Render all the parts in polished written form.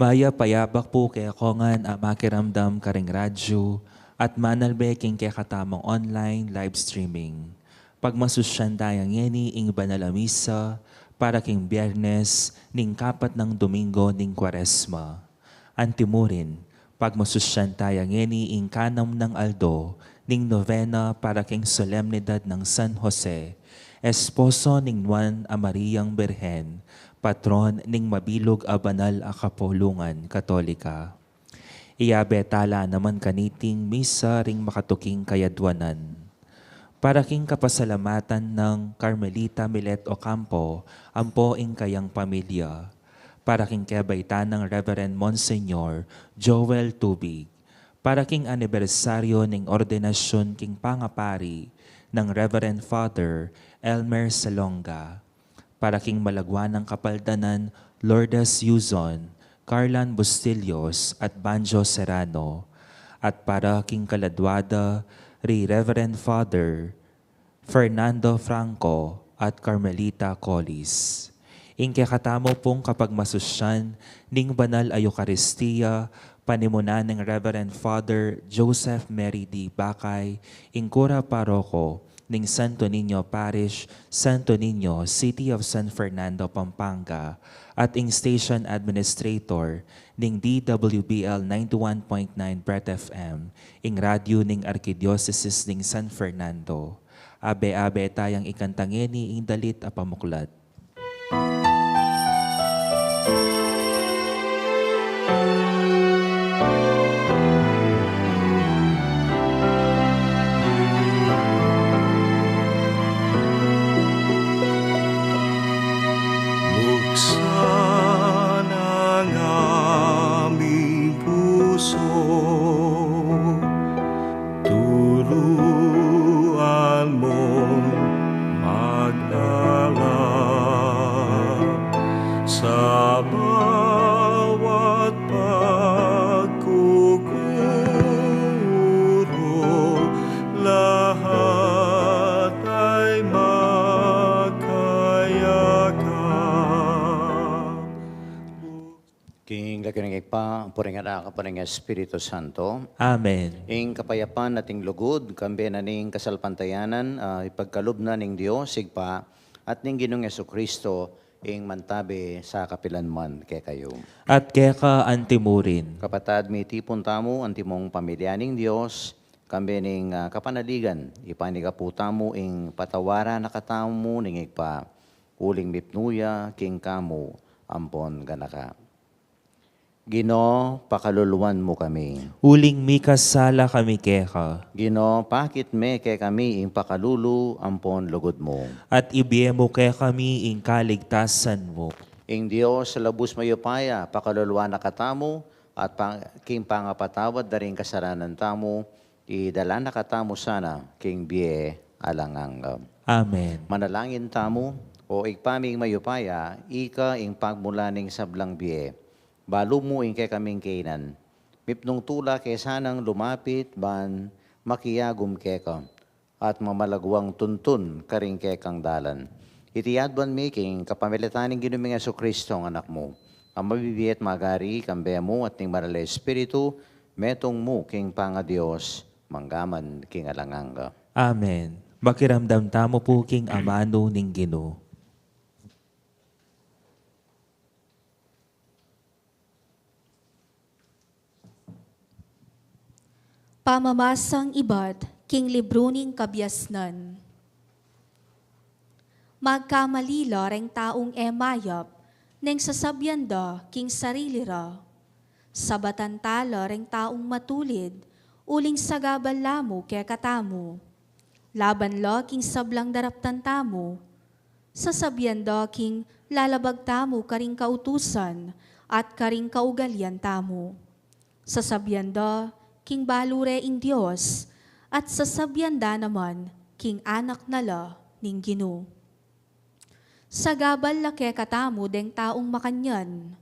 Maya payabak po kay kongan makiramdam karing radyo at manalbeking kay katamang online live streaming. Pagmasusyan tayang yeni ing banal a misa para king biyernes ning kapat ng Domingo ning Kwaresma. Antimurin, pagmasusyan tayang yeni ing kanam ng Aldo ning novena para king solemnidad ng San Jose, esposo ning Juan a Mariang Berhen, patron ning mabilog a banal a kapulungan Katolika. Iyabetala naman kaniting misa ring makatuking kayadwanan. Para king kapasalamatan ng Carmelita Milet Ocampo, ampo ing kayang pamilya. Para king kebaitan ng Reverend Monsignor Joel Tubig. Para king anibersaryo ning ordinasyon king pangapari ng Reverend Father Elmer Salonga. Para king malagwan ng kapaldanan Lourdes Yuzon, Carlan Bustillos at Banjo Serrano. At para king kaladwada Reverend Father Fernando Franco at Carmelita Collis. Ingke katamo pong kapag masusyan ning banal a Eucharistia, panimuna ng Reverend Father Joseph Mary D. Bacay, Ingkura Paroko, ning Santo Niño Parish, Santo Niño, City of San Fernando, Pampanga, at ing Station Administrator ning DWBL 91.9 Brett FM, ing radyo ning Arkidiocese ning San Fernando. Abe-abe tayang ikantangeni ing dalit a pamuklat. Buksan ang aming puso, turuan mong mag-alab sa bawat pagkukuro, lahat ay magkayakap. King lakinig pa, puringan ka pa ng Espiritu Santo. Amen. Ing kapayapaan nating lugod, kambi na ning kasalpantayanan, ipagkalob na ning Diyos, sigpa, at ning Ginoong Jesucristo, ing mantabi sa kapilanman kay kayo. At keka antimurin. Kapatad, may tipon tamo, antimong pamilya ning Diyos, kambi ning kapanaligan, ipanigaputa mo ing patawara na katamo ning igpa, uling mipnuya, king kamo, ampon ganaka. Gino, pakaluluan mo kami. Uling mikasala kami keka. Gino, pakit me kay kami ing pakalulu, ampon lugod mo. At ibiyemo kay kami ing kaligtasan mo. Ing Diyos sa labus mayupaya, pakaluluan na katamo, at king pangapatawad na rin kasaranan tamo, idala na katamo sana, king biye alangang. Amen. Manalangin tamo, o igpaming mayupaya, ika ing pagmulaning sablang biye. Balo mo ing kay kaming kainan. Mipnong tula kay sanang lumapit ban makiyagum keka at mamalagwang tuntun karing kekang dalan. Itiyadban making kapamilitaning ginuming Jesucristo ang anak mo. Ang mabibiyat magari kambe mo at ning marala Espiritu metong mo king panga Dios manggaman king alanganga. Amen. Makiramdam tamo po king amano ning Ginoo. Pamamasang ibad, king libruning kabyasnan. Magkamalila reng taong emayap, neng sasabyanda king sarili ra. Sabatan tala reng taong matulid, uling sagabal lamo kaya katamo. Laban lo king sablang daraptan tamo. Sasabyanda king lalabag tamo karing kautusan, at karing kaugalyan tamo. Sasabyanda king balure ing Diyos, at sasabyanda naman, king anak nala ning Ginoo. Sagabal la kay katamo deng taong makanyan,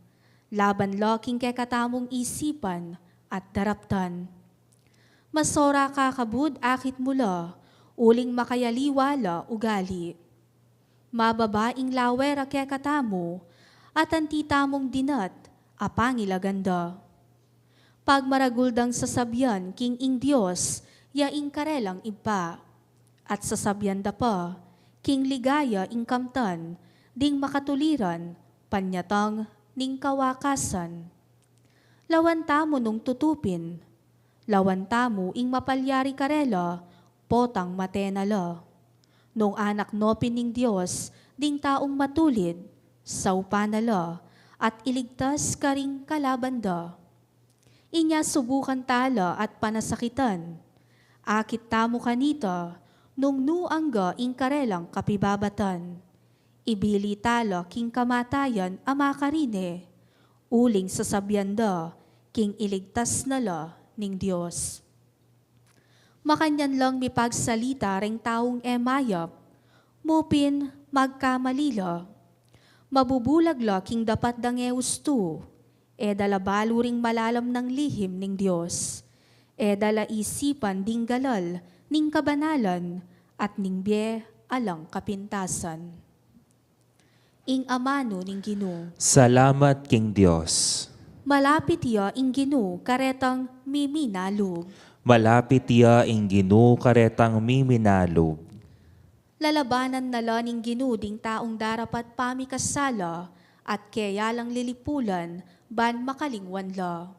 laban lo king kay katamong isipan at daraptan. Masora kakabud akit mula, uling makayaliwala ugali. Mababaing lawera kay katamo, at antitamong dinat, apangilaganda. Pag maraguldang sasabyan king ing Diyos, yaing karelang iba, at sasabyan da pa, king ligaya ing kamtan, ding makatuliran, panyatang ning kawakasan. Lawanta mo nung tutupin, lawanta mo ing mapalyari karela, potang matenala. Nung anak nopin ning Diyos, ding taong matulid, saupanala, at iligtas karing kalabanda. Inya subukan tala at panasakitan, akit tamo kanita, nung nuangga ing karelang kapibabatan. Ibili tala king kamatayan amakarine, uling sasabyanda, king iligtas nala ning Diyos. Makanyan lang mipagsalita ring taong emayap, mupin magkamalila. Mabubulagla king dapat dangeustu, dalabalo ring malalam ng lihim ning Diyos. Dala isipan ding galal ning kabanalan, at ning biye alang kapintasan. Ing amano ning Ginoo. Salamat king Diyos. Malapit ya ing Ginoo karetang miminalog. Malapit iya ing Ginoo karetang miminalog. Lalabanan nala ning Ginoo ding taong darapat pamikasala, at kaya lang lilipulan, ban makalingwan la.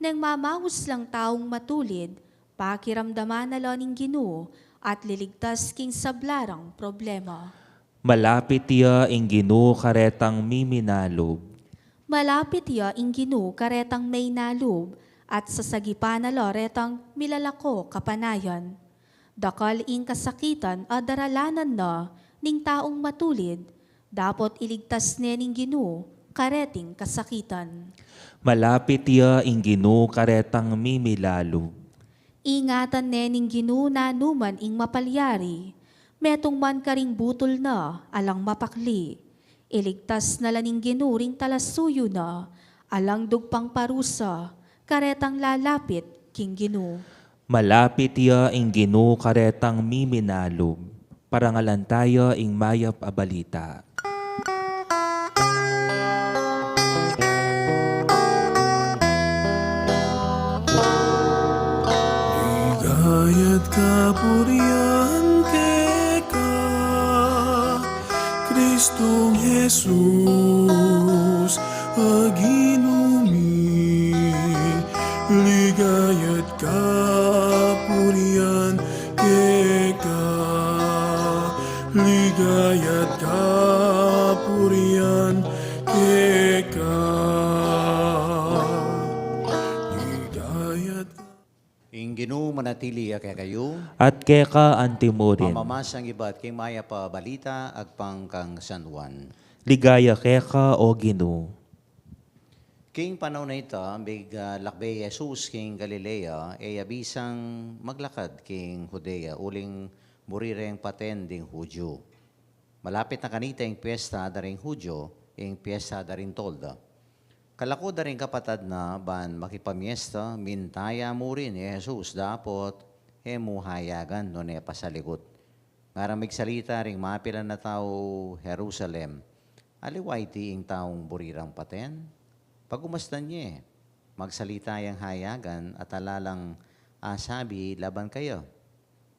Nang mamawos lang taong matulid, pakiramdaman nala ning Ginoo, at liligtas king sablarang problema. Malapit iya ing Ginoo karetang miminalog. Malapit ya ing Ginoo karetang may nalub, at sasagipan na loretang milalako kapanayan. Dakal ing kasakitan a daralanan na ning taong matulid, dapot iligtas ne ning Ginoo kareting kasakitan. Malapit iya ing Ginoo karetang mimilalog. Ingatan ne ning Ginoo na numan ing mapalyari, metong man karing butol na alang mapakli. Iligtas na laning Ginoo ring talasuyo na, alang dugpang parusa, karetang lalapit king Ginoo. Malapit iya ing Ginoo karetang miminalog. Parangalan tayo ing mayap a balita. Ligayat kapurian keka, Kristong Jesus, aginumi. Ligayat kapurian keka, ligayat kapurian keka. Ligayat Ing Ginoo manatili kay kayo, At keka antimurin. mamamasang iba't king maya pa balita agpang kang San Juan. Ligaya keka o Ginoo. King panahon na ito, big lakbay Jesus king Galilea, abisang maglakad king Judea, uling murireng paten ding Hudyo. Malapit na kanita yung piyesta daring Hudyo, yung piyesta daring Tolda. Kalako daring kapatad na ban makipamiesta, mintaya mo rin Jesus, dapot hayagan no ne pasalikot. Maramig salita ring mapilan na tao Jerusalem, aliwayti ing taong burirang paten. Pag umasdan niya, magsalita yung hayagan at alalang sabi laban kayo.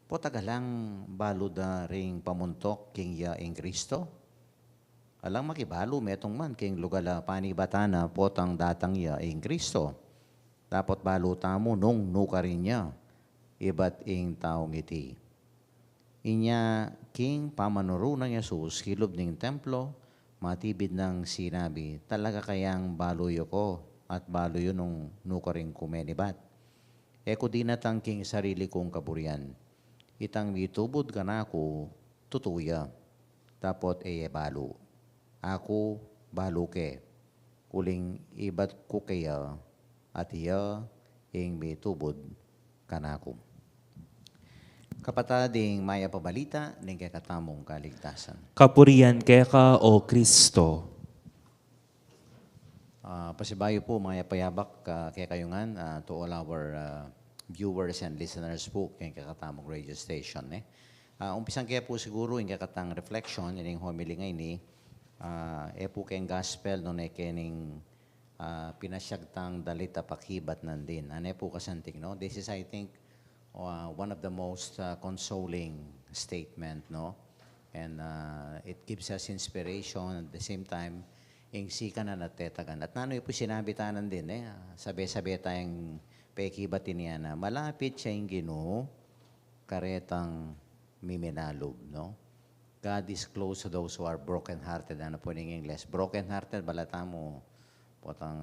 Po tagalang baluda ring pamuntok king ya ing Kristo. Alang makibalo metong man king lugala panibatana potang datang ya ing Kristo. Dapat baluta mo nung nuka rin niya, iba't ing taong iti. Inya king pamanuro ng Jesus, kilob ning templo, matibid ng sinabi, talaga kayang baluyo ko at baluyo nung nukaring kumenibat. Eko di natangking sarili kong kaburian. Itang mitubod ka na ako, tutuya. Tapot balo. Ako balo ke. Uling ibat ko kaya at iya ing mitubod ka na ako. Kapatading maya pabalita, ning kakatamong kaligtasan. Kapurian keka o Kristo. Pasibayo po mga payabak kaya kayungan to all our viewers and listeners po kaya kakatamong radio station. Umpisang kaya po siguro yung kakatang reflection, yung homily ngayon po kayong gospel no kening pinasyagtang dalita pakibat nandin. Ane po kasanting, no? This is, I think, one of the most consoling statement, no? And it gives us inspiration at the same time, ingsi ka na natetagan. At nanoy po sinabi tanan din, sabi-sabi tayong pekibatin niya na malapit siya yung Ginoo, karetang miminalog, no? God is close to those who are broken-hearted. Ano po yung English? Broken-hearted, balata mo, potang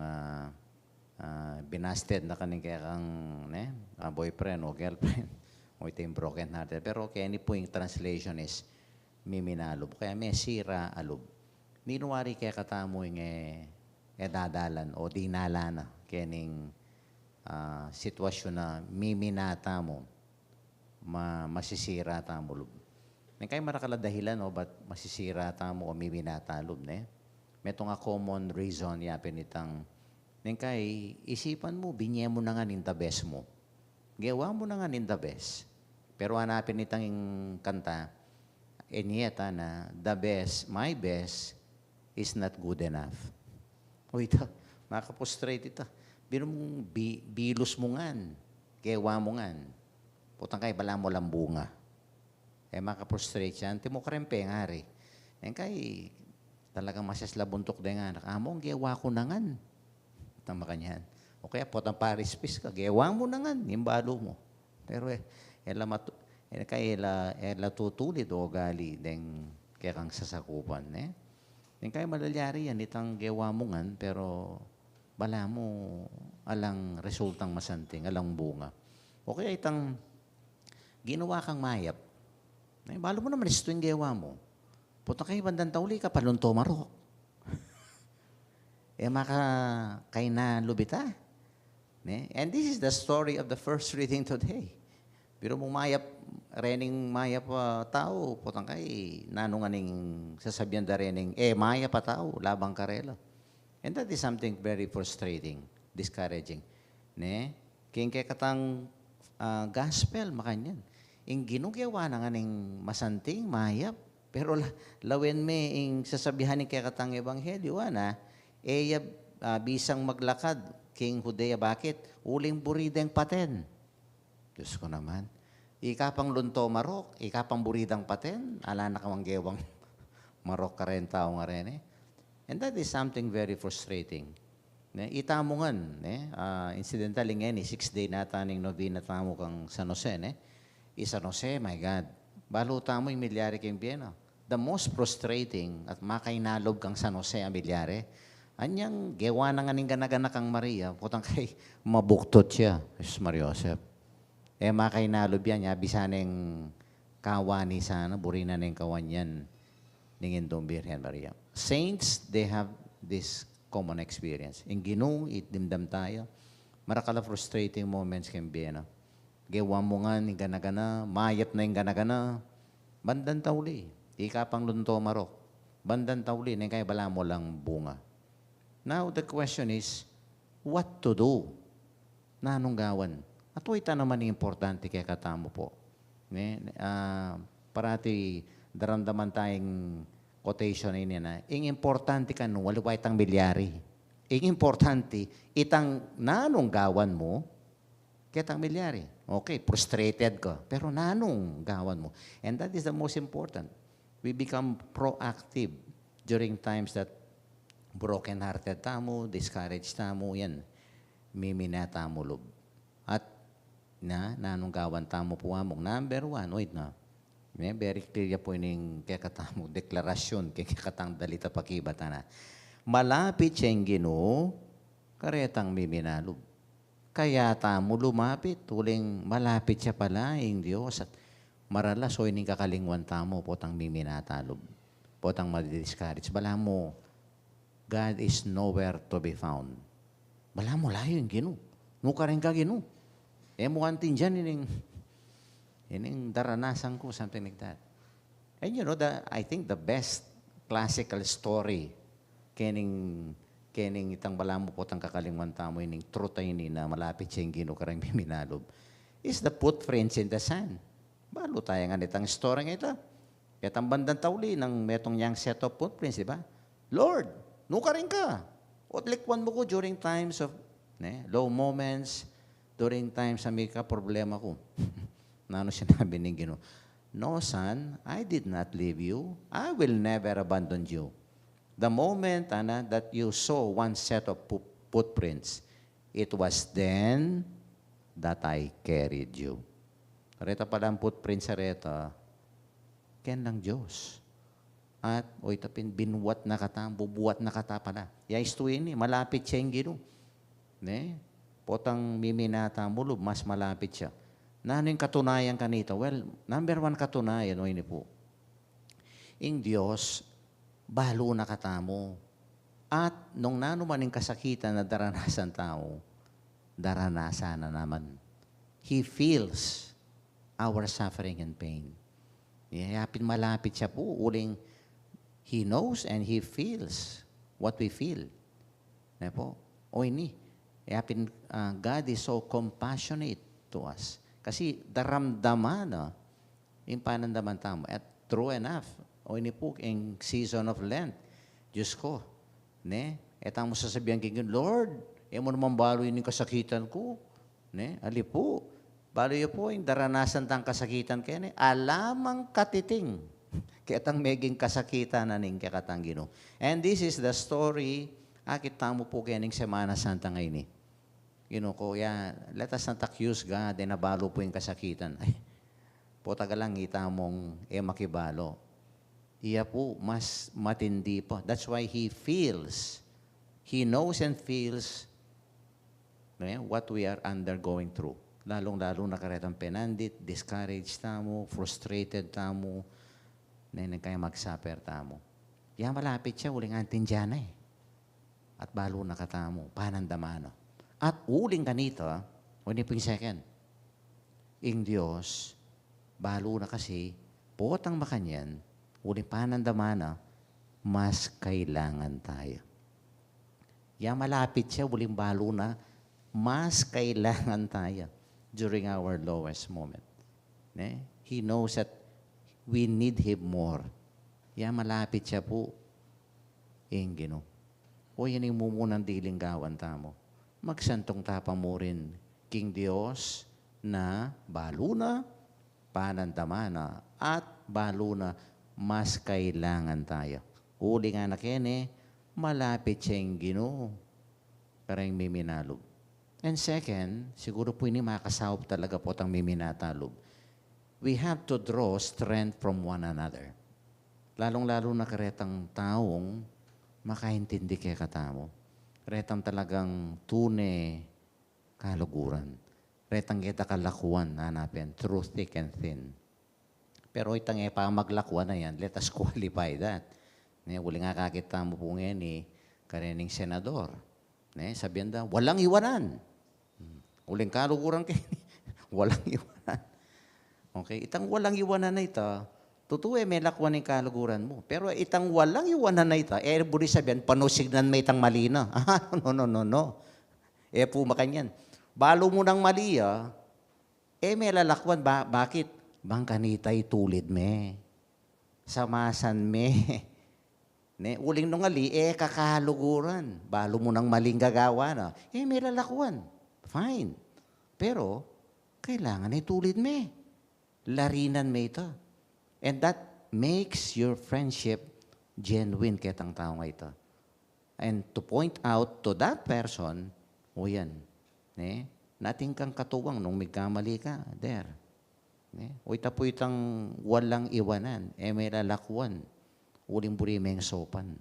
binasted na kaning kaya kang boyfriend o girlfriend. O ito yung broken-hearted. Pero kaya ni po yung translation is miminalob. Kaya may sira alob. Ninuwari kaya katamo yung dadalan o dinala na kaya ning sitwasyon na miminata mo, masisira tamo lob. May kayo marakala dahilan o ba't masisira tamo o miminata lob, Meto nga common reason yapin itang neng kay isipan mo, binye mo na nga the best mo. Gawa mo na nga the best. Pero hanapin itang yung kanta, enyeta na the best, my best is not good enough. O ito, makapostrate ito. Bino mong bilos mo ngan, gawa mo ngan. Putang kay bala mo lang bunga. Makapostrate yan, timo karempe nga rin. Kay talagang masaslabuntok din nga. Among gawa ko na ngan. Tama kanyan. O kaya potang Paris Peace ka, gawa mo na ngan, yung balo mo. Pero ela tutulid o gali deng kaya kang sasakupan. Kaya malalyari yan, itang gawa mo ngan, pero bala mo alang resultang masanting, alang bunga. O kaya itang ginawa kang mayap. Balo mo naman, ito yung gawa mo. Puto kayo bandang tauli ka, palunto marok. Kay na lubita. And this is the story of the first reading today. Pero mong mayap, rening mayap tao, putang kay, nanunganing sasabihan da rening, mayap pa tao, labang karela. And that is something very frustrating, discouraging. Kaya kaya katang gospel, makanyan. Ing ginugawa na nga ning masanting, mayap, pero lawen me ing sasabihan ni kaya katang ebanghelyo, bisang maglakad, King Judea, bakit? Uling burideng paten. Diyos ko naman. Ikapang lunto marok, ikapang buridang paten, ala na kamang gewang marok ka rin tao nga rin. And that is something very frustrating. Itamo nga, incidentally nga, 6 day na taning novena tamo kang San Jose. San Jose, my God. Balo tamo yung milyari kang Vienna. The most frustrating at makainalob kang San Jose ang milyari, anyang gewa na nga ning ganagana kang Maria, putang kay mabuktot siya. Jesus Maria Joseph. Makainalob yan, bisaneng kawani sana, burina ng kawanyan, ningin doon Birhen Maria. Saints, they have this common experience. In Ginoo, itdimdam tayo. Marakala frustrating moments can be, Gewa mo nga ning ganagana, mayat na yung ganagana, bandan tauli. Ikapang lunto marok. Bandan tauli, nang kaya bala mo lang bunga. Now, the question is, what to do? Nanong gawan? At ito naman yung importante kaya katamo po. Parati daramdaman tayong quotation na ing importante ka nung waliway tang milyari. Ing importante, itang nanong gawan mo, kaya tang milyari. Okay, frustrated ka. Pero nanong gawan mo? And that is the most important. We become proactive during times that broken-hearted tamo, discouraged tamo, yan. Mimina tamo lob. At nanong gawan tamo po among number 1, wait na. Very clear po yung kaya katamo, deklarasyon, kaya katang dalita pakibata na. Malapit siyang Ginoo, karetang miminalob. Kaya tamo lumapit, tuling malapit siya pala yung Diyos at maralas o ining kakalingwan tamo, potang miminatalob, potang madidiscourage. Bala mo, God is nowhere to be found. Bala mo layo yung Ginoo. Nuka rin ka Ginoo. Mukantin dyan, ining daranasan ko, something like that. And I think the best classical story kening itang bala mo potang kakalingwan tamo ining truth ay na malapit siyang Ginoo karang miminalob is the footprints in the sand. Balo tayo nga nitang story nga ito. Kaya bandang tauli ng metong yang set of footprints, di ba? Lord, nuka rin ka. O likwan mo ko during times of low moments, during times na may problema ko. Na ano sinabi ni Ginoo? No, son, I did not leave you. I will never abandon you. The moment, that you saw one set of footprints, it was then that I carried you. Reta pala ang footprints sa reta, ken lang Diyos. At, tapin, binwat na kata, bubuwat na kata pala. Yais to ini, malapit siya yung Ginoo. Potang miminata mo, mas malapit siya. Na ano yung katunayan kanito? Well, number one katunayan, ini po. Ing Diyos, balo na katamo. At nung nanuman yung kasakitan na daranasan tao, daranasan na naman. He feels our suffering and pain. Yapin malapit siya po, uling He knows and He feels what we feel. Po? Ini, yapin God is so compassionate to us. Kasi daramdaman yung panandaman tamo. At true enough, ini po, yung season of Lent, Diyos ko, etang mo sasabihan kay Lord, mo naman baloy yung kasakitan ko. Ali po, baloy po, yung daranasan tang kasakitan kayo, alamang katiting. Kaya tang meging kasakitan na ning kakatang Ginoo. And this is the story, kita mo po kaya ning Semana Santa ngayon Ginoo ko, let us not accuse God, nabalo po yung kasakitan. Ay, po taga lang, kita mong makibalo. Iya po, mas matindi po. That's why He feels, He knows and feels what we are undergoing through. Lalong-lalo na karetang penandit, discouraged tamo, frustrated tamo, na kaya mag-suffer tamo. Malapit siya, uling antin dyan At balo na katamo, panandamano. At uling ganito, ini po yung second. Ing Diyos, balo na kasi, potang makanyan, uling panandamana, mas kailangan tayo. Malapit siya, uling balo na, mas kailangan tayo during our lowest moment. He knows that we need Him more. Malapit siya po. Ginoo. Yan yung mumunang diling gawan tamo. Magsantong tapang mo rin, King Diyos, na balo na, panandamana, at balo na, mas kailangan tayo. Uli nga na malapit siya yung Ginoo. Karang miminalog. And second, siguro po ini makasawap talaga po tang miminatalog. We have to draw strength from one another. Lalong-lalo na karetang taong makaintindi kaya katamo. Retang talagang tune kaluguran. Retang kita kalakuan hanapin through thick and thin. Pero itang pamaglakuan na yan, let us qualify that. Uli nga kakita mo po ngayon karening senador. Sabihan da, walang iwanan. Uling kaluguran kayo, walang iwanan. Okay, itang walang iwanan na ito, totoo may lakwan ng kaluguran mo. Pero itang walang iwanan na ito, buli sabihan, panusignan may itang mali na. No. Po makanyan. Balo mo ng mali, may lalakwan. Bakit? Bang kanitay tulid me. Samasan me. Uling nung ali, kakaluguran. Balo mo ng maling gagawa na. May lalakwan. Fine. Pero, kailangan tulid me. Larinan mo ito. And that makes your friendship genuine ketang tao nga ito. And to point out to that person, yan, nating kang katuwang nung magkamali ka, there. Ita po itang walang iwanan, may lalakwan, uling burimeng sopan.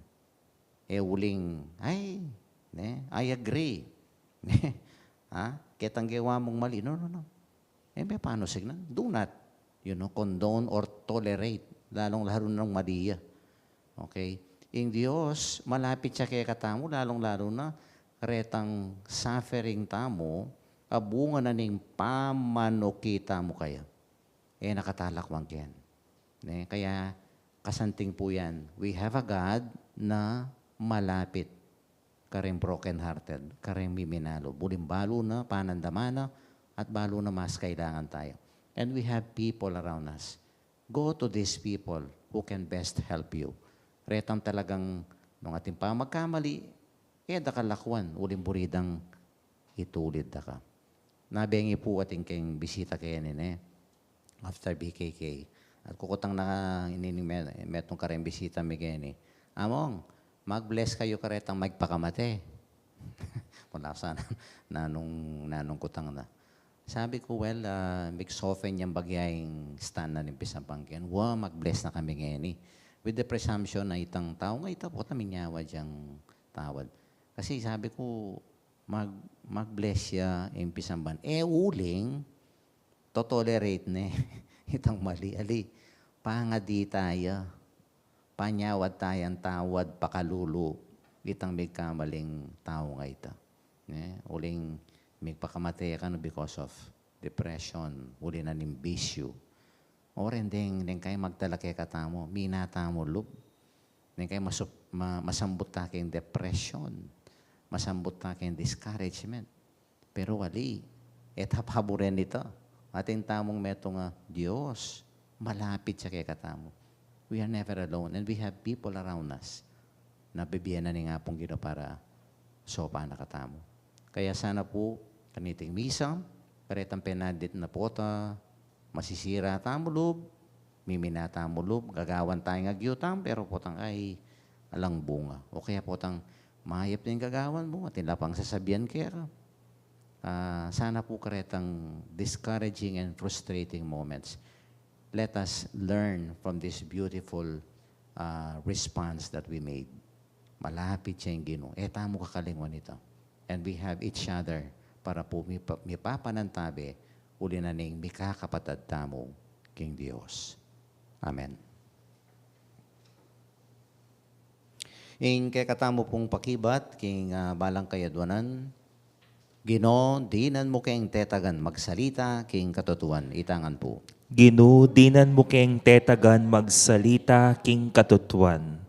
Uling, I agree. Ketang gawa mong mali. No. May paano signan? Do not condone or tolerate, lalong-lalo ng maliya. Okay? Yung Diyos, malapit siya kaya katamo, lalong-lalo na, retang suffering tamo, abunga na ning pamanukita mo kaya. Nakatalakwang yan. Kaya, kasanting po yan. We have a God na malapit, kareng broken-hearted, kareng miminalo. Buling balo na, panandamana, at balo na mas kailangan tayo. And we have people around us. Go to these people who can best help you. Retang talagang nung ating pamagkamali, dakalakwan, uling buridang itulid da ka. Nabengi po ating kayong bisita kayo nene, after BKK. At kukutang na inining metong kareng bisita mi kayo Among, mag-bless kayo karetang magpakamate. Wala sana, nanong kutang na. Sabi ko, well, big soften yung bagyayang stand na nimpisang pangkian. Wow, mag-bless na kami ngayon with the presumption na itang tao, nga ito po, taminyawa diyang tawad. Kasi sabi ko, mag-bless siya impisang ban. Uling, to-tolerate na itang mali. Ali, pangadi tayo. Panyawad tayang tawad, pakalulu. Itang may kamaling tao nga ito. Uling, may pakamatay ka no because of depression, uli na ng bisyo. O rin din kayo magtalaki katamo, minata mo lub. Din kayo masambot ta kayong depression, masambot ta kayong discouragement. Pero wali, haburen nito. Ating tamong meto nga, Diyos, malapit sa kay katamo. We are never alone and we have people around us na bibiyan na ni nga pong gino para sopa na katamo. Kaya sana po, kaniting misam, karetang penadit na pota, masisira tamulub, mimina tamulub, gagawan tayong agyutang, pero potang ay alang bunga. O kaya potang mahayap din gagawan mo, at pang sasabihan kaya ka. Sana po karetang discouraging and frustrating moments. Let us learn from this beautiful response that we made. Malapit siya yung Ginoo. Tamo kakalingwan ito. And we have each other para po may papanantabi uli na ning mikakapatad tamo king Diyos. Amen. Ing kay katamo pong pakibat, king balang kayadwanan, Ginoo, dinan mo kayong tetagan magsalita, king katotuan, itangan po. Ginoo, dinan mo keng tetagan magsalita king katutuan.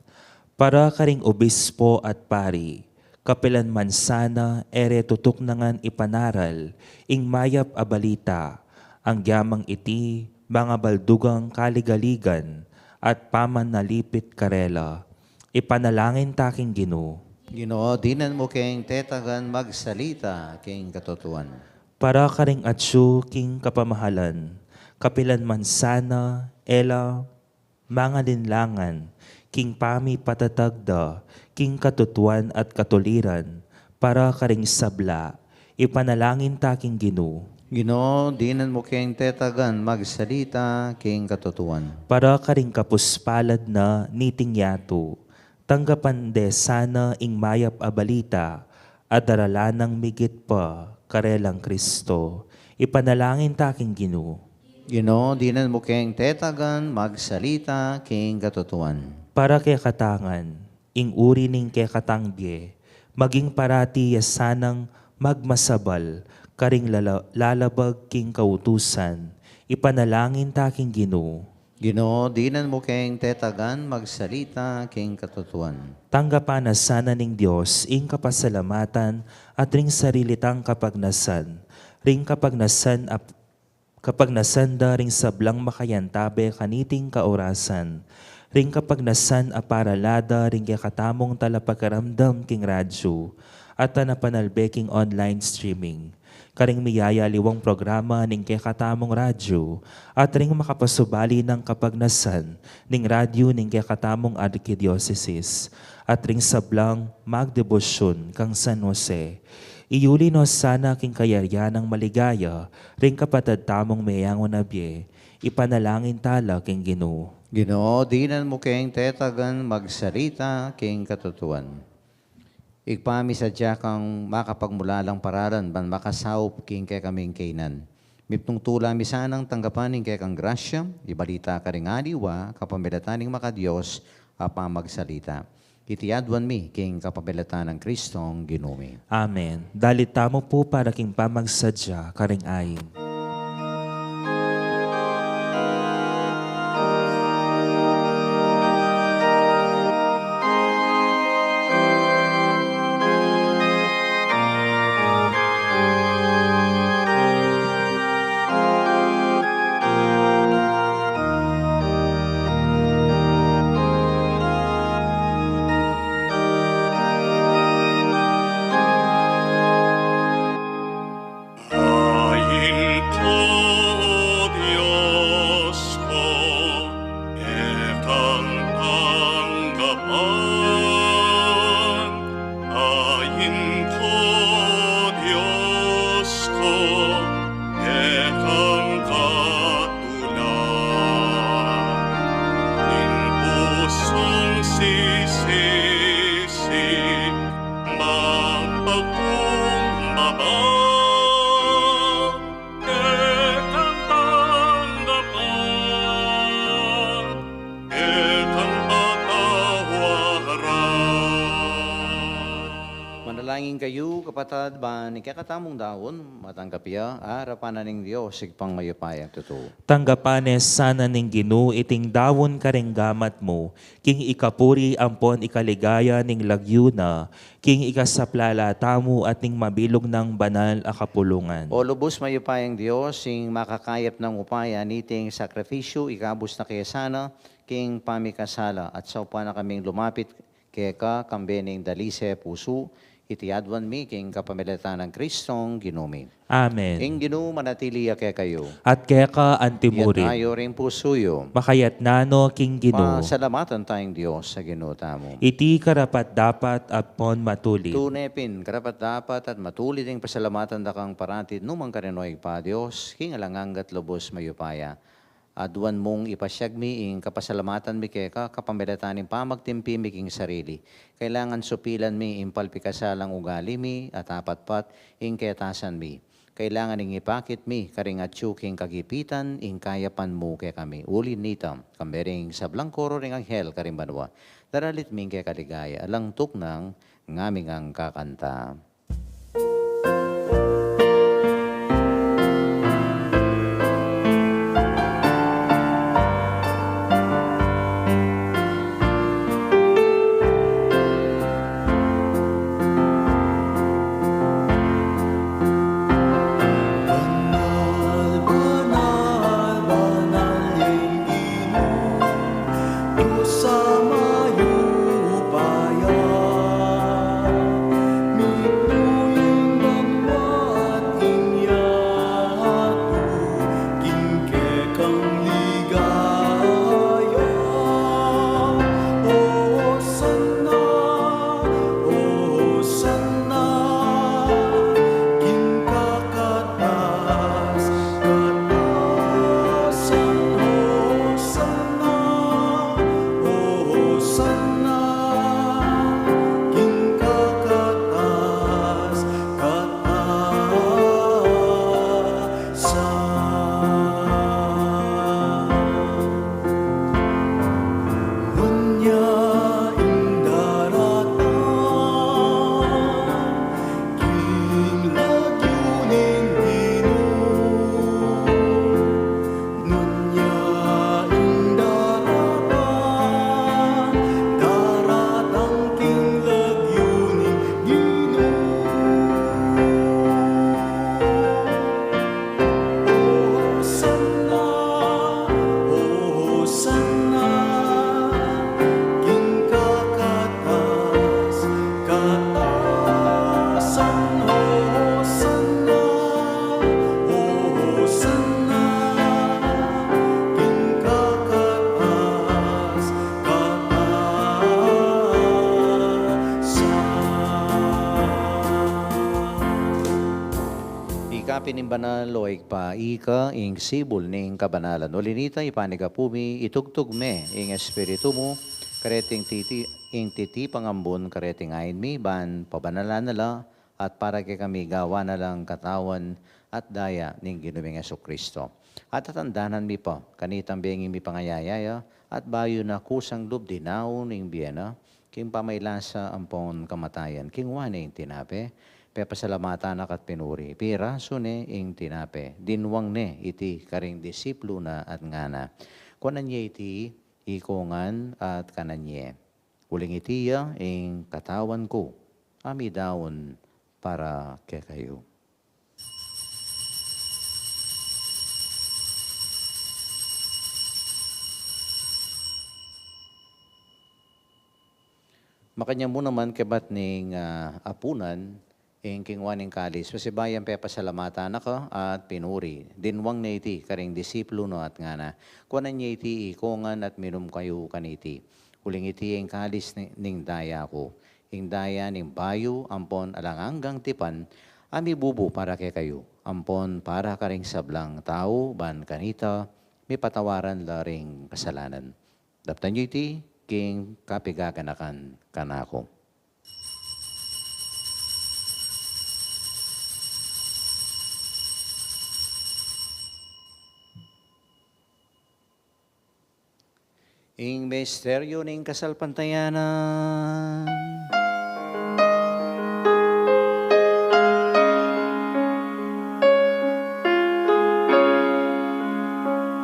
Para karing obispo at pari, kapilan man sana, ere tutok nangan ipanaral, ing mayap a balita, ang gyamang iti, mga baldugang kaligaligan, at paman nalipit karela. Ipanalangin taking Ginoo. Ginoo, dinan mo kayong tetagan magsalita, king katotuan. Para karing atsyo king kapamahalan, kapilan man sana, ela, mga linlangan, king pami patatagda, king katutuan at katuliran, para karing sabla, ipanalangin taking Ginoo. Ginoo, dinan mo kayong tetagan magsalita, king katotuan. Para karing kapuspalad na niting yato, tanggapan de sana ing mayap a balita, at daralanang migit pa, karelang Kristo, ipanalangin taking Ginoo. Ginoo, dinan mo kayong tetagan magsalita, king katotuan. Para kay katangan, ing uri ning kay katangge, maging parati sanang magmasabal, karing lalabag king kautusan, ipanalangin taking Ginoo. Ginoo, dinan mo kayong tetagan magsalita, king katotuan. Tanggapan na sana ning Diyos ing kapasalamatan at ring sarilitang kapagnasan, ring kapagnasan da ring sablang makayantabe kaniting kaorasan, ring kapagnasan aparalada ring katamong talapakaramdam king radyo, at tanapanalbeking online streaming. Karing miyaya liwang programa ning katamong radyo, at ring makapasubali ng kapagnasan ning radyo ning katamong arkidiocese, at ring sablang magdebosyon kang San Jose. Iuli no sana king kayaryanang maligaya, ring kapatad tamong mayangon nabye, ipanalangin tala king Ginoo. Ginoo, dinan mo kayong tetagan magsalita, king katotuan. Igpami sa kang makapagmulalang pararan ban makasaup king kay kaming kainan. Mipnong tula misanang tanggapaning kay kang grasya, ibalita ka ring aliwa, kapamilataning makadiyos, magsalita. Itiadwan mi king kapamilatan ng Kristong Ginoo. Amen. Dalita mo po para king pamagsadya karing ayin. pagkumbaba, ekang tanggapan, ekang patawaran. Manalangin kayo, kapatad, ba ni kakatamong daon, matanggapya, harapan na ning Diyos, sigpang mayupayang totoo. Tanggapanes sana ning Ginoo iting dawon kareng gamat mo, king ikapuri ampon ikaligaya ning lagyuna, king ikasaplala tamo at ning mabilog ng banal a kapulungan. O lubos mayupayang Diyos, sing makakayap ng upaya, niting sakripisyo, ikabos na kaya sana, king pamikasala, at sa upa na kaming lumapit, kaya ka, kambening dalise puso, itiadwan mi, king kapamilatan ng Kristong ginumi. Amen. Ing Ginoo manatili kaya kayo. At kaya ka Yan antimurin. tayo rin pusuyo. Makayat nano king Ginoo. Pasalamatan tayong Diyos sa Ginoo tamo. Iti karapat dapat apon matuli. Tunepin, karapat dapat at matulid ang pasalamatan da kang paratid numang karinoy pa Diyos, king alanganggat lubos mayupaya. Aduan mong ipasyagmi ing kapasalamatan mi keka kapamilatanin pamagtimpi mi king sarili. Kailangan supilan mi ing palpikasalang ugali mi at apatpat ing ketasan mi. Kailangan ing ipakit mi karingatsu king kagipitan ing kayapan mo kay kami. Ulin nitam, kambering sablang koro ring anghel karimbanwa. Daralit ming kay kaligaya, alang tuknang ngaming ang kakanta. Pinimbanal o pa ika ing sibol ning kabanalan. Ulinita ipaniga pumi itugtog me ing espiritu mo kareting titi pangambon kareting ayin mi ban pabanalan nala at para kay kami gawa na lang katawan at daya ning Ginoong Jesucristo. At tatandanan mi pa kanitang benging mi pangayayaya at bayo na kusang lubdinaw ning biyena king pamaylasa ampon kamatayan king wane ing tinape. Pasalamatan at pinuri. Pira sune ing tinape. Dinwang ne iti karing disiplo na at ngana. Kunanye iti ikongan at kananye. Uling itiya ing katawan ko. Ami daon para kay kayo. Makanya mo naman kebat ning apunan ing kingwaning kalis, pasibayan pe pasalamatan ako at pinuri. Dinwang na iti, karing disiplo no at ngana. Kuanan niya iti ikongan at minum kayo kaniti. Uling iti ing kalis ning daya ko. Ing daya ning bayo, ampon alanganggang tipan, ami bubu para kay kayo. Ampon para karing sablang tao, ban kanita, may patawaran laring kasalanan. Daptan niyo iti, king kapigaganakan kanako. Ing misteryo ning kasalpantayanan.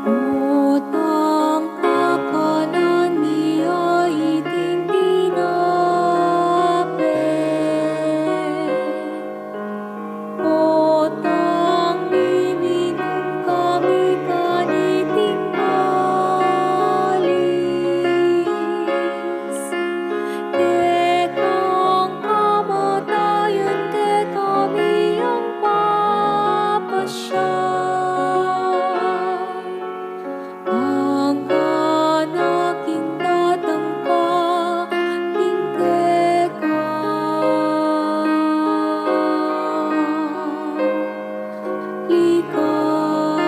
Utang kakanan niya iting tinapay. Utang biminum kami kaniting alis. Kekang kamatayan ke kami ang papasya. Ang kanaking tatangka tingkeka ligaya.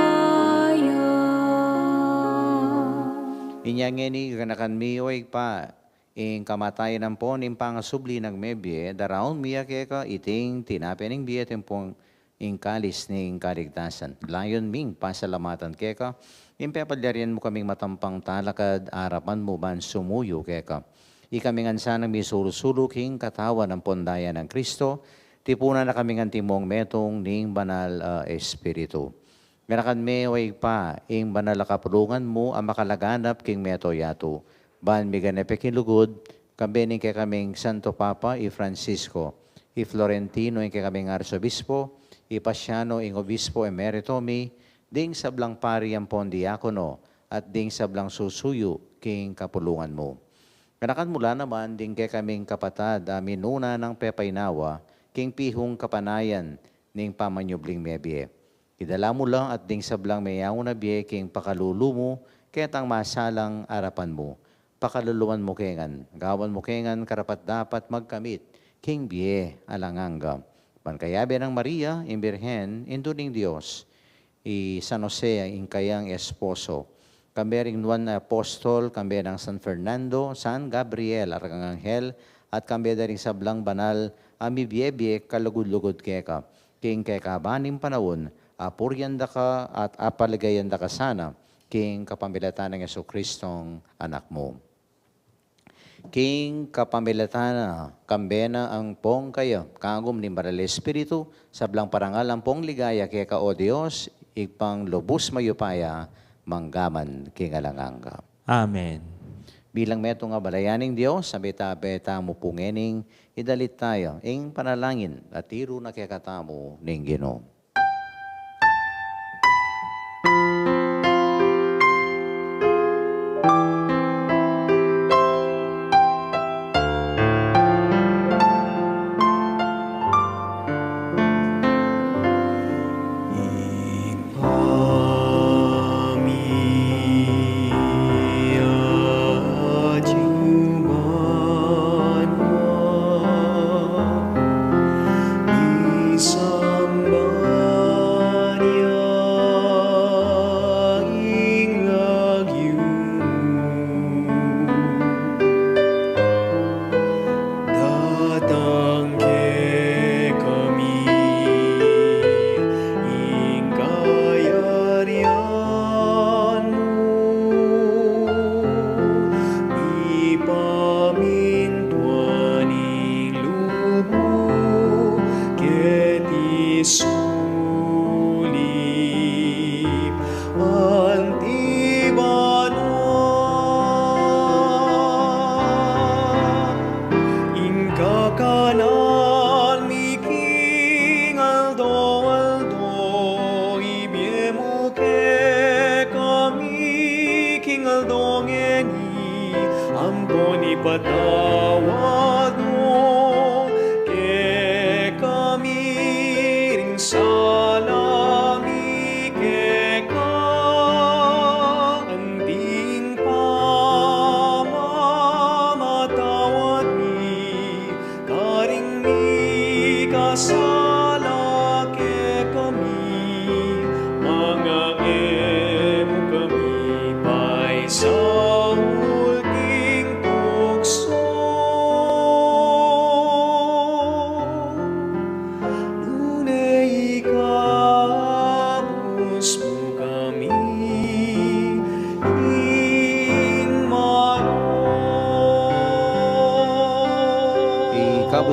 Inyang ngeni kanakan miyoy pa. Ing kamatayan ng po ning pangasubli ng mebye, daraon miya keka iting tinapening biya tempong ing kalis ning kaligtasan. Layon ming pasalamatan keka, impepadyarian mo kaming matampang talakad, arapan mo ban sumuyo keka. Ikamingan sanang misurusulok ing katawan ng pondaya ng Kristo, tipuna na kaming timong metong ning banal espiritu. Ganakan meway pa, ing banal na kapulungan mo ang makalaganap king meto yato. Ban miganepe kinlugod, kambening kay kaming Santo Papa i Francisco, i Florentino ing kay kaming Arsobispo, i Pasiano ing Obispo Emeritomi, ding sablang pari ang pondiakono, at ding sablang susuyo king kapulungan mo. Kanakan mula naman ding kay kaming kapatad, minuna ng pepaynawa, king pihong kapanayan ning pamanyubling mebye. Idala mo lang at ding sablang mayaw na biye king pakalulu mo, ketang masalang arapan mo. Pakaluluan mo kengan, gawan mo kengan karapat dapat magkamit, king biye alanganga. Pankayabe ng Maria, imbirhen, induning Diyos, i San Jose, ing kayang esposo. Kambering nuan na apostol, kambe ng San Fernando, San Gabriel, Arkanghel, at kambe daring sablang banal, amibiyebye kalugod-lugod keka. King keka banim panahon, apuryanda ka at apaligayanda ka sana, king kapamilatan ng Yesu-Kristong anak mo. King kapamilatana, kambena ang pong kayo, kagum ni Maral Espiritu, sablang parangal ang pong ligaya kaya ka o Diyos, ipang lubos mayupaya, manggaman kingalanganga. Amen. Bilang meto nga balayaning Diyos, sa beta-beta mo pungening, idalit tayo, ing panalangin, at tiro na kaya katamo ning Ginoo. Ipatawad mo ke kami ring salami ke ka anding pamamatawad ni karing mi kasala ke kami mga emo kami paisa Ing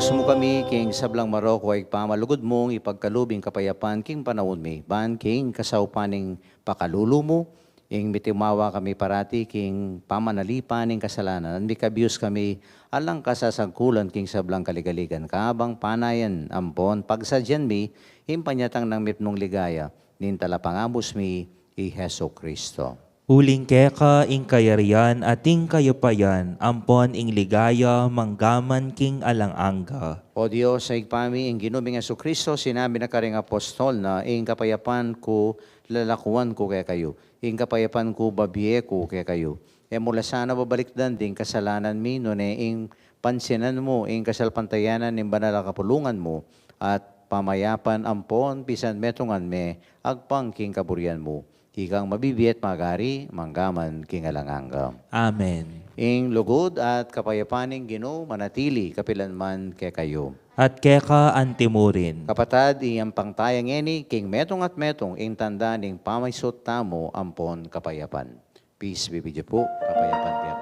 Ubos mo kami, king sablang Maroko, ay pamalugod mong ipagkalubing kapayapan, king panahon mi, ban king kasaupaning pakalulu mo, ing mitimawa kami parati, king pamanalipaning kasalanan, and mikabius kami, alang kasasagkulan, king sablang kaligaligan, kabang panayan, ampon, pagsadyan mi, impanyatang ng mipnong ligaya, nintalapangamos mi, i Heso Kristo. Uling keka ing kayarian at ing kayapayan, ampon ing ligaya, manggaman king alanganga. O Diyos, sa igpami, ing ginuming Heso Kristo, sinabi na karing apostol na, ing kapayapan ko, lalakuan ko kaya kayo. Ing kapayapan ko, babiye ko kaya kayo. E mula sana babalikdan ding kasalanan mi, no ing pansinan mo, ing kasalpantayanan, ing banal na kapulungan mo, at pamayapan ampon, pisan metungan me, agpang king kaburian mo. Ikang mabibiyat magari, manggaman king alanganga. Amen. Ing lugod at kapayapaning Ginoo manatili kapilanman kay kayo. At keka antimurin. Kapatad, iyang pangtayang eni, king metong at metong, ing tanda ning pamaysot tamo, ampon kapayapan. Peace be with you po, kapayapan tiyak.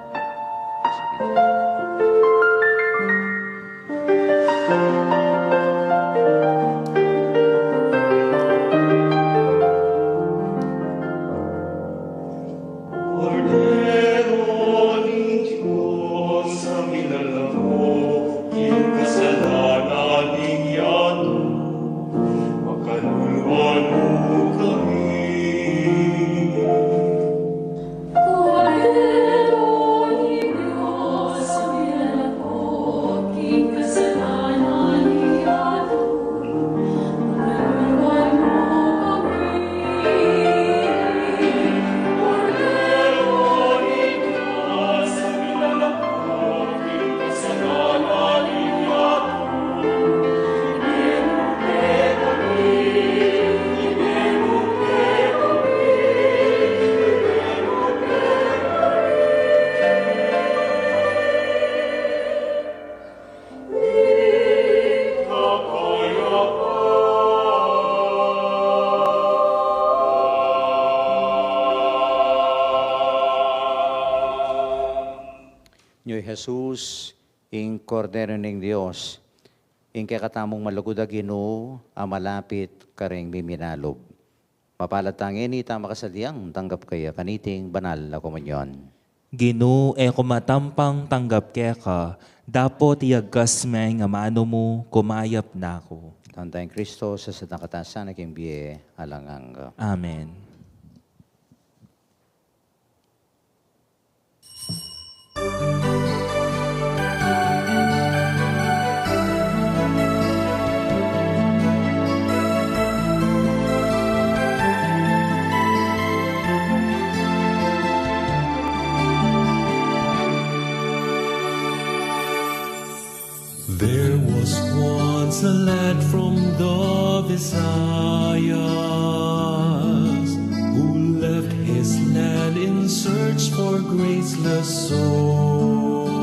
Peace be with you. Cordero ni Diyos, ang inalamo, iyong kasalanan iyan, makaluluan mo kami. Cordero ni Diyos, ang inalamo, iyong kasalanan iyan, makaluluan mo kami. Nyoy Jesus, ing Cordero ning Dios, ing kakatamong malugod a Ginoo, a malapit kareng miminalog. Mapalatangin ita makasadyang tanggap kaya kaniting banal na komunyon. Ginu e kumatampang tanggap keka, dapo tiyagkas may nga mano mo, kumayap na ako. Tantayang Kristo sa nakatasan na king biye alanganga. Amen. There was once a lad from the Visayas who left his land in search for graceless souls.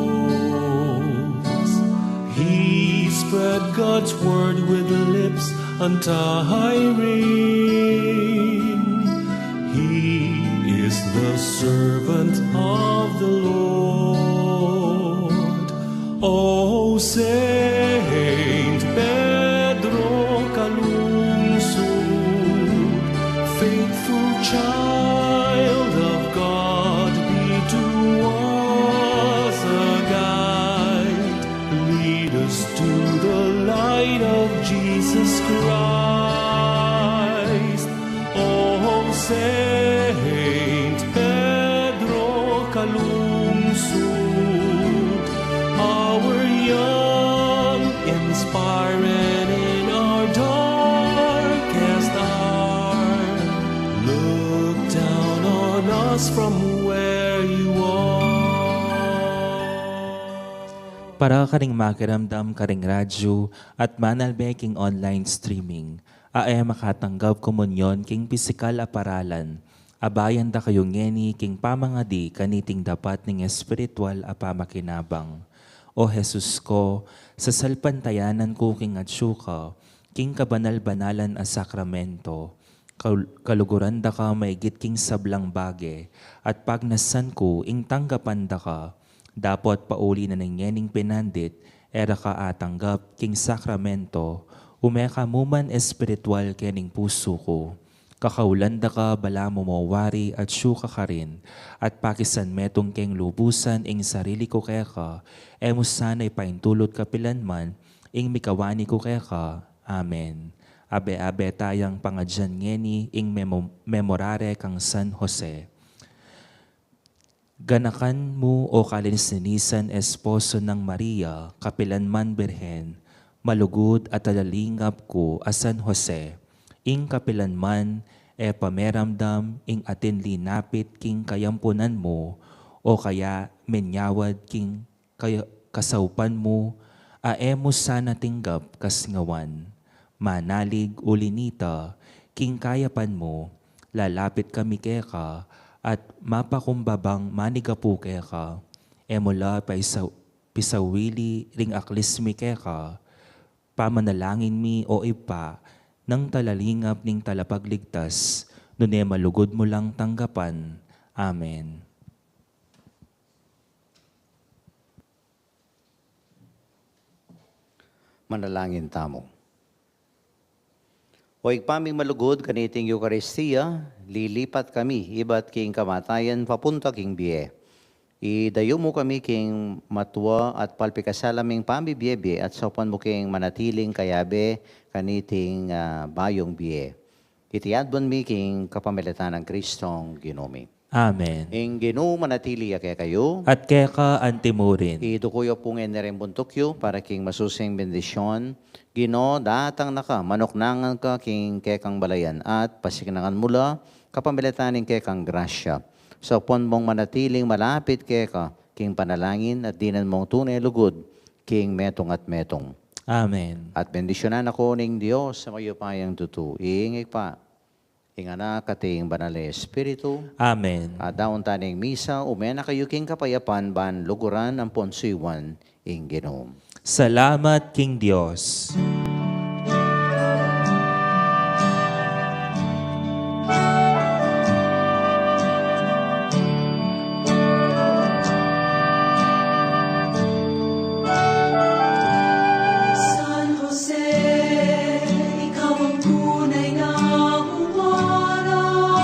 He spread God's word with lips untiring. He is the servant of the Lord. O Saint Pedro Calungsod, faithful child of God, be to us a guide. Lead us to the light of Jesus Christ. O Saint Pedro Calungsod, our young, inspiring in our darkest hour. Look down on us from where you are. Para karing makiramdam karing radyo at manalbeking online streaming, ae makatanggap komunyon king pisikal a paralan. Abayan da kayo ngeni king pamangadi kaniting dapat ning espiritual a pamakinabang. O Jesus ko, sa salpantayanan ko king atsyuka, king kabanal-banalan a sakramento, kaluguran da ka maigit king sablang bage, at pagnasan ko ing tanggapan da ka, dapat pauli na nangyening pinandit, era ka atanggap king sakramento, umeka muman espiritual kening puso ko. Kakaulanda ka bala mo mawari at syuka ka rin, at pakisan metong keng lubusan ing sarili ko kaya ka, emo sana'y paintulot kapilanman, ing mikawani ko kaya ka. Amen. Abe-abe tayang pangadyan ngeni ing memorare kang San Jose. Ganakan mo o kalinsinisan esposo ng Maria, kapilanman birhen, malugod at alalingap ko a San Jose, ing kapilanman pameramdam ing atin linapit king kayampunan mo, o kaya menyawad king kasaupan mo, aemo sana tinggap kasngawan. Manalig ulinita, king kayapan mo, lalapit kami keka, at mapakumbabang manigapu keka, emula pisawili ring aklismi keka, pamanalangin mi o ipa, nang talalingap ning talapagligtas, nune malugod mo lang tanggapan. Amen. Manalangin tamo. O igpaming malugod kaniting Eucharistia, lilipat kami, iba't king kamatayan papunta king biye. Idayo mo kami king matwa at palpikasalaming pamibiyebe at sopan mo king manatiling kayabe kaniting bayong biye. Itiyadbon mi king kapamilatan ng Kristong Ginumi. Amen. Ing Ginoo manatili kaya kayo. At keka antimurin. Idukuyo pong enerembuntukyo para king masusing bendisyon. Ginoo datang naka, manoknangan ka king kekang balayan at pasiknangan mula kapamilatan ng kekang grasya. Sa upon mong manatiling malapit keka, king panalangin at dinan mong tunay lugod, king metong at metong. Amen. At bendisyonan ako ning Diyos sa mayo payang tutu. Iingay pa, ing anak kating banal na Espiritu. Amen. At daon taning misa, umena kayo king kapayapan, ban luguran ang ponsuiwan, ing Ginoo. Salamat King Diyos. San Jose, ikaw ang tunay na huwaran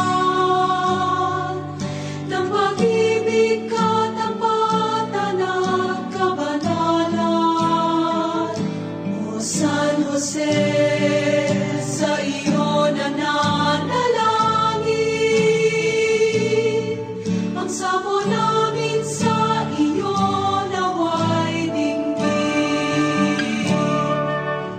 ng pag-ibig katapatan at kabanalan. O San Jose, sa iyo nananalangin, ang samo namin sa iyo naway dinggin.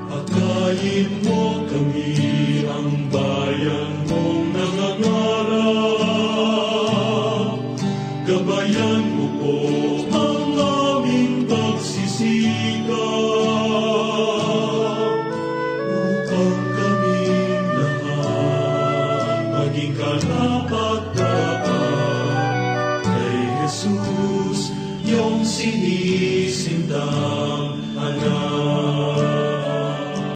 Pagkain mo kami ang bayan mong nangangarap, gabayan